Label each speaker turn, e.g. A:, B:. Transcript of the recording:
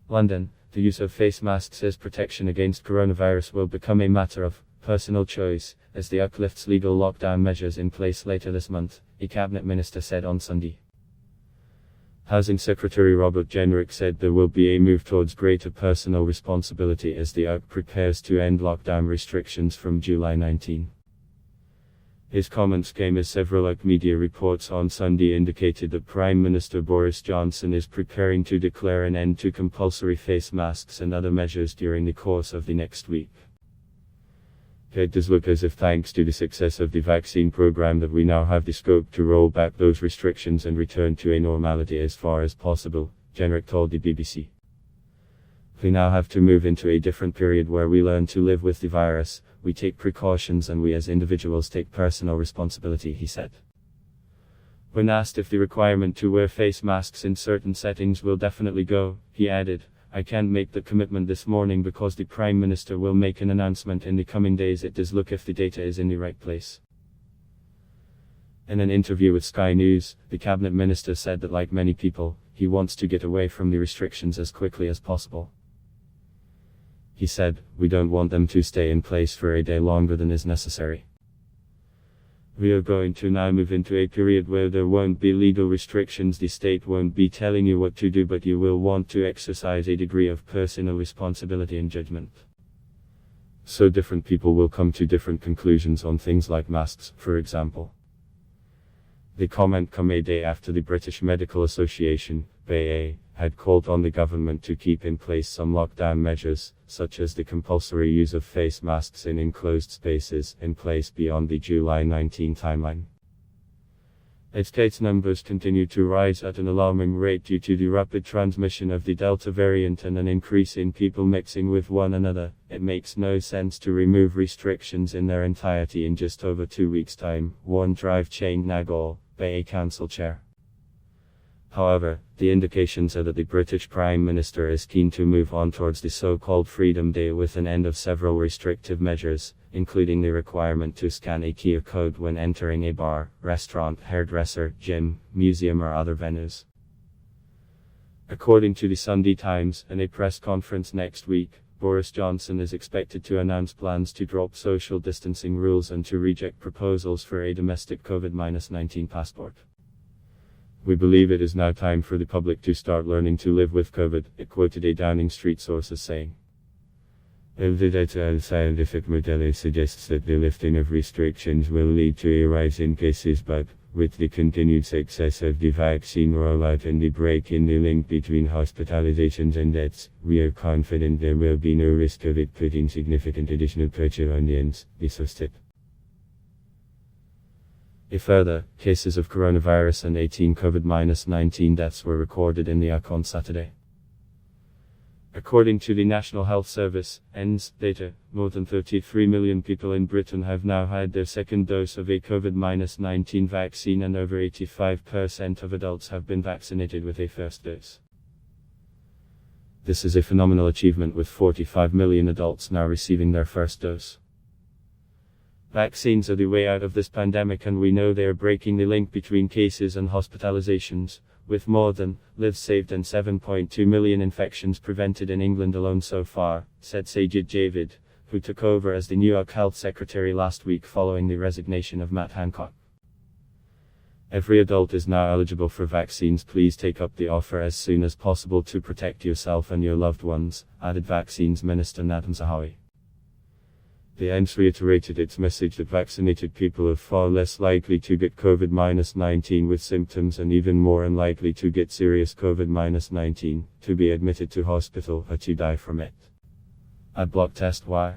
A: London, the use of face masks as protection against coronavirus will become a matter of personal choice, as the UK lifts legal lockdown measures in place later this month, a cabinet minister said on Sunday. Housing Secretary Robert Jenrick said there will be a move towards greater personal responsibility as the UK prepares to end lockdown restrictions from July 19. His comments came as several UK media reports on Sunday indicated that Prime Minister Boris Johnson is preparing to declare an end to compulsory face masks and other measures during the course of the next week. It does look as if, thanks to the success of the vaccine program, that we now have the scope to roll back those restrictions and return to a normality as far as possible, Jenrick told the BBC. We now have to move into a different period where we learn to live with the virus, we take precautions and we as individuals take personal responsibility, he said. When asked if the requirement to wear face masks in certain settings will definitely go, he added, I can't make the commitment this morning because the Prime Minister will make an announcement in the coming days. It does look if the data is in the right place. In an interview with Sky News, the Cabinet Minister said that like many people, he wants to get away from the restrictions as quickly as possible. He said, we don't want them to stay in place for a day longer than is necessary. We are going to now move into a period where there won't be legal restrictions. The state won't be telling you what to do, but you will want to exercise a degree of personal responsibility and judgment. So different people will come to different conclusions on things like masks, for example. The comment come a day after the British Medical Association, BAA, had called on the government to keep in place some lockdown measures, such as the compulsory use of face masks in enclosed spaces, in place beyond the July 19 timeline. Its case numbers continue to rise at an alarming rate due to the rapid transmission of the Delta variant and an increase in people mixing with one another. It makes no sense to remove restrictions in their entirety in just over 2 weeks' time, warned Drive Chain Nagal, BAA Council Chair. However, the indications are that the British Prime Minister is keen to move on towards the so-called Freedom Day with an end of several restrictive measures, including the requirement to scan a QR code when entering a bar, restaurant, hairdresser, gym, museum or other venues. According to the Sunday Times, in a press conference next week, Boris Johnson is expected to announce plans to drop social distancing rules and to reject proposals for a domestic COVID-19 passport. We believe it is now time for the public to start learning to live with COVID, it quoted a Downing Street source as saying. The data and scientific model suggests that the lifting of restrictions will lead to a rise in cases, but, with the continued success of the vaccine rollout and the break in the link between hospitalizations and deaths, we are confident there will be no risk of it putting significant additional pressure on the ends, the source said. Further, cases of coronavirus and 18 COVID-19 deaths were recorded in the UK on Saturday. According to the National Health Service, NS data, more than 33 million people in Britain have now had their second dose of a COVID-19 vaccine and over 85% of adults have been vaccinated with a first dose. This is a phenomenal achievement, with 45 million adults now receiving their first dose. Vaccines are the way out of this pandemic, and we know they are breaking the link between cases and hospitalizations, with more than lives saved and 7.2 million infections prevented in England alone so far, said Sajid Javid, who took over as the New York Health Secretary last week following the resignation of Matt Hancock. Every adult is now eligible for vaccines. Please take up the offer as soon as possible to protect yourself and your loved ones, added Vaccines Minister Nadhim Zahawi. The AIMS reiterated its message that vaccinated people are far less likely to get COVID-19 with symptoms and even more unlikely to get serious COVID-19, to be admitted to hospital or to die from it. At Block Test Y.